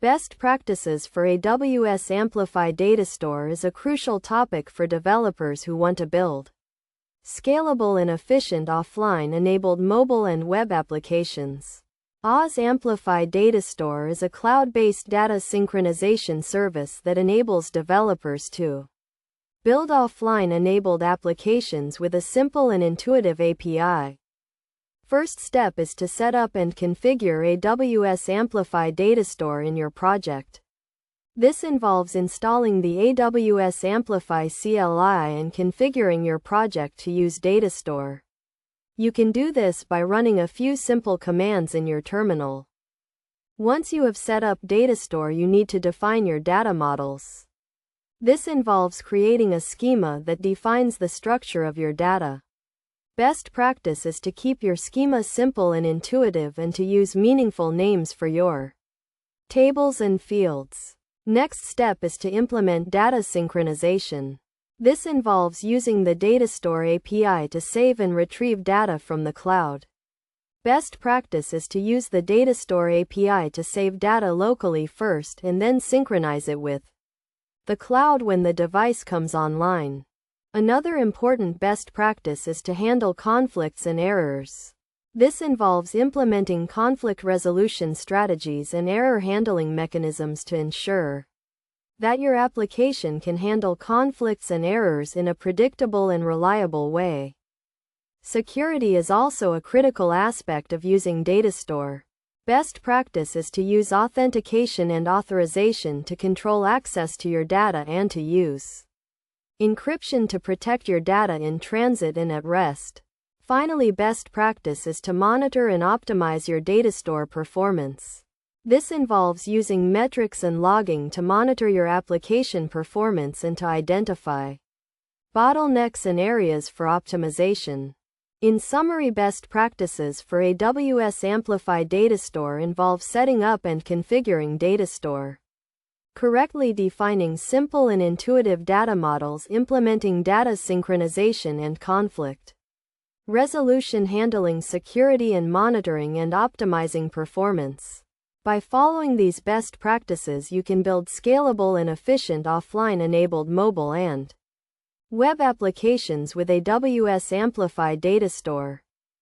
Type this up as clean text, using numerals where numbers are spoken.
Best practices for AWS Amplify DataStore is a crucial topic for developers who want to build scalable and efficient offline-enabled mobile and web applications. AWS Amplify DataStore is a cloud-based data synchronization service that enables developers to build offline-enabled applications with a simple and intuitive API. First step is to set up and configure AWS Amplify DataStore in your project. This involves installing the AWS Amplify CLI and configuring your project to use DataStore. You can do this by running a few simple commands in your terminal. Once you have set up DataStore, you need to define your data models. This involves creating a schema that defines the structure of your data. Best practice is to keep your schema simple and intuitive and to use meaningful names for your tables and fields. Next step is to implement data synchronization. This involves using the DataStore API to save and retrieve data from the cloud. Best practice is to use the DataStore API to save data locally first and then synchronize it with the cloud when the device comes online. Another important best practice is to handle conflicts and errors. This involves implementing conflict resolution strategies and error handling mechanisms to ensure that your application can handle conflicts and errors in a predictable and reliable way. Security is also a critical aspect of using DataStore. Best practice is to use authentication and authorization to control access to your data and to use encryption to protect your data in transit and at rest. Finally, best practice is to monitor and optimize your DataStore performance. This involves using metrics and logging to monitor your application performance and to identify bottlenecks and areas for optimization. In summary, best practices for AWS Amplify DataStore involve setting up and configuring DataStore correctly, defining simple and intuitive data models, implementing data synchronization and conflict resolution, handling security and monitoring, and optimizing performance. By following these best practices, you can build scalable and efficient offline-enabled mobile and web applications with AWS Amplify DataStore.